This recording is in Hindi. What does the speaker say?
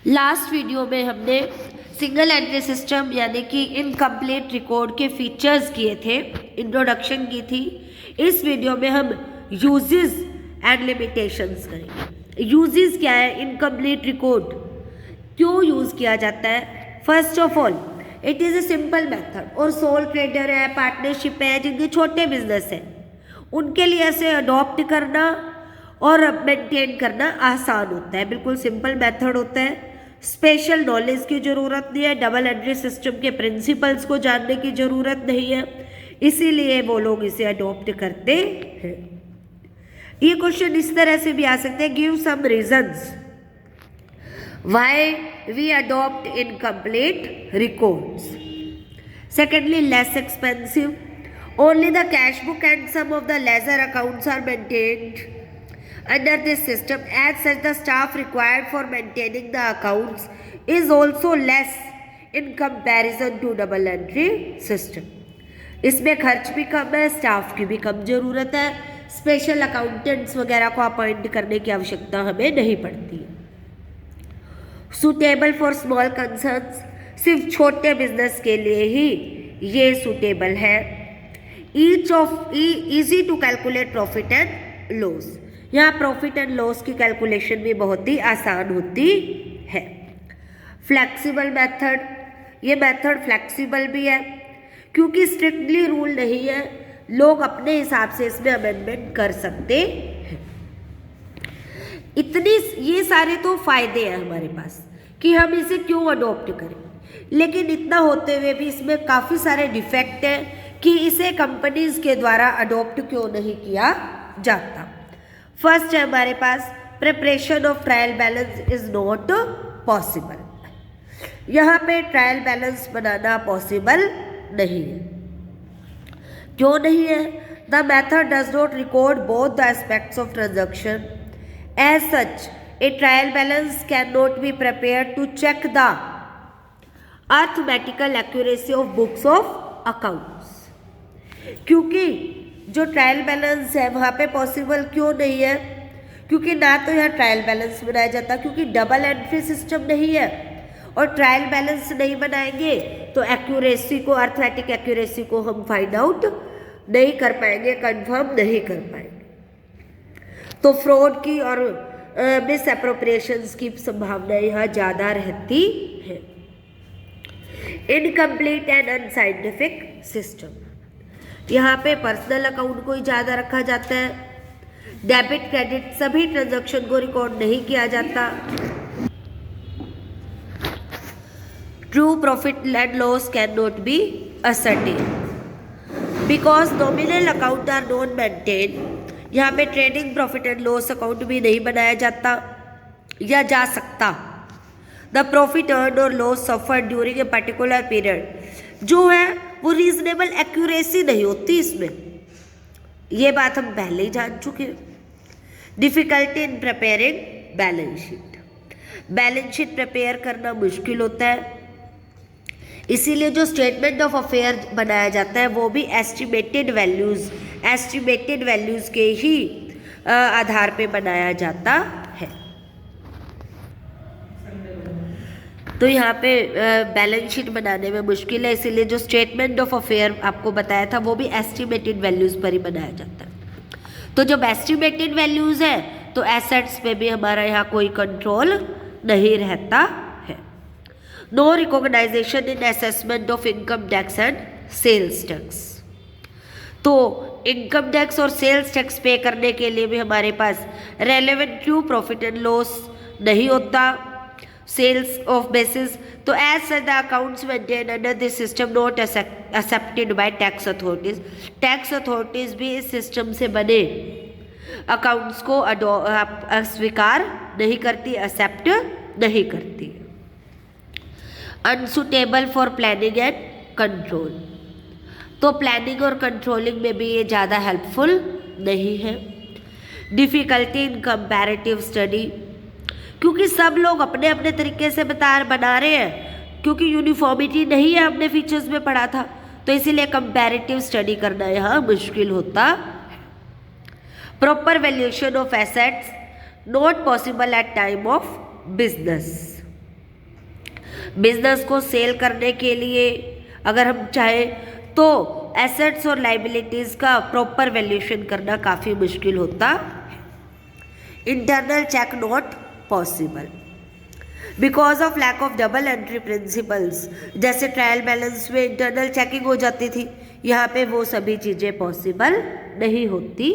लास्ट वीडियो में हमने सिंगल एंट्री सिस्टम यानी कि इनकम्प्लीट रिकॉर्ड के फीचर्स किए थे, इंट्रोडक्शन की थी। इस वीडियो में हम यूजेस एंड लिमिटेशंस करेंगे। यूजेस क्या है, इनकम्प्लीट रिकॉर्ड क्यों यूज़ किया जाता है। First of all it is a simple method, और सोल ट्रेडर है, पार्टनरशिप है, जिनके छोटे बिजनेस हैं, उनके लिए ऐसे अडॉप्ट करना और मेंटेन करना आसान होता है। बिल्कुल सिंपल मेथड होता है, स्पेशल नॉलेज की ज़रूरत नहीं है, डबल एंट्री सिस्टम के प्रिंसिपल्स को जानने की ज़रूरत नहीं है, इसीलिए वो लोग इसे अडॉप्ट करते हैं। ये क्वेश्चन इस तरह से भी आ सकते हैं, give some reasons why we adopt incomplete records. Secondly, less expensive, only the cash book and some of the ledger accounts are maintained under this system. As such, the staff required for maintaining the accounts is also less in comparison to double entry system. इसमें खर्च भी कम है, स्टाफ की भी कम ज़रूरत है, स्पेशल अकाउंटेंट्स वगैरह को अपॉइंट करने की आवश्यकता हमें नहीं पड़ती है। सुटेबल फॉर स्मॉल कंसर्न्स, सिर्फ छोटे बिजनेस के लिए ही ये सुटेबल है। Easy to calculate profit and loss, यहाँ प्रॉफिट एंड लॉस की कैलकुलेशन भी बहुत ही आसान होती है। फ्लेक्सिबल मेथड, ये मेथड फ्लेक्सिबल भी है क्योंकि स्ट्रिक्टली रूल नहीं है, लोग अपने हिसाब से इसमें अमेंडमेंट कर सकते हैं। इतनी ये सारे तो फायदे हैं हमारे पास कि हम इसे क्यों अडॉप्ट करें, लेकिन इतना होते हुए भी इसमें काफ़ी सारे डिफेक्ट हैं कि इसे कंपनीज के द्वारा अडॉप्ट क्यों नहीं किया जाता। फर्स्ट है हमारे पास, preparation of trial balance is not possible. यहाँ पे ट्रायल बैलेंस बनाना पॉसिबल नहीं है। क्यों नहीं है? The method does not record both the aspects of transaction, as such a trial balance can not be prepared to check the arithmetical accuracy of books of accounts. क्योंकि जो ट्रायल बैलेंस है वहाँ पे पॉसिबल क्यों नहीं है? क्योंकि ना तो यहाँ ट्रायल बैलेंस बनाया जाता, क्योंकि डबल एंट्री सिस्टम नहीं है, और ट्रायल बैलेंस नहीं बनाएंगे तो एक्यूरेसी को, अर्थमेटिक एक्यूरेसी को हम फाइंड आउट नहीं कर पाएंगे, कंफर्म नहीं कर पाएंगे। तो फ्रॉड की और मिस अप्रोप्रिएशंस की संभावना यहाँ ज़्यादा रहती है। इनकम्प्लीट एंड अनसाइंटिफिक सिस्टम, यहाँ पे पर्सनल अकाउंट को ही ज़्यादा रखा जाता है, डेबिट क्रेडिट सभी ट्रांजैक्शन को रिकॉर्ड नहीं किया जाता। True profit and loss can not be ascertain because nominal account are not maintain. यहाँ पे trading profit and loss account भी नहीं बनाया जाता या जा सकता। द प्रॉफिट अर्न और loss suffer during a particular period जो है वो रीजनेबल एक्यूरेसी नहीं होती इसमें, ये बात हम पहले ही जान चुके हैं। Difficulty in preparing balance sheet, balance sheet prepare करना मुश्किल होता है, इसीलिए जो स्टेटमेंट ऑफ अफेयर बनाया जाता है वो भी एस्टिमेटेड वैल्यूज़ के ही आधार पे बनाया जाता है। तो यहाँ पे बैलेंस शीट बनाने में मुश्किल है, इसीलिए जो स्टेटमेंट ऑफ अफेयर आपको बताया था वो भी एस्टिमेटेड वैल्यूज़ पर ही बनाया जाता है। तो जब एस्टिमेटेड वैल्यूज़ है तो एसेट्स पे भी हमारा यहाँ कोई कंट्रोल नहीं रहता है। No recognisation in assessment of income tax and sales tax, तो इनकम टैक्स और सेल्स टैक्स पे करने के लिए भी हमारे पास relevant true profit and loss नहीं होता, सेल्स ऑफ बेसिस। तो as such the accounts maintain under this system not accepted by tax authorities, tax authorities भी इस सिस्टम से बने अकाउंट्स को स्वीकार नहीं करती, एक्सेप्ट नहीं करती। Unsuitable for planning and control, तो प्लानिंग और कंट्रोलिंग में भी ये ज़्यादा हेल्पफुल नहीं है। डिफ़िकल्टी इन कंपैरेटिव स्टडी, क्योंकि सब लोग अपने अपने तरीके से बना रहे हैं, क्योंकि यूनिफॉर्मिटी नहीं है, हमने फीचर्स में पढ़ा था, तो इसीलिए कंपैरेटिव स्टडी करना यहाँ मुश्किल होता है। Proper valuation of assets not possible at time of business, business को सेल करने के लिए अगर हम चाहें तो एसेट्स और लाइबिलिटीज़ का प्रॉपर वैल्यूएशन करना काफ़ी मुश्किल होता। Internal check not possible because of lack of double entry principles. जैसे ट्रायल बैलेंस में इंटरनल चेकिंग हो जाती थी, यहाँ पे वो सभी चीज़ें पॉसिबल नहीं होती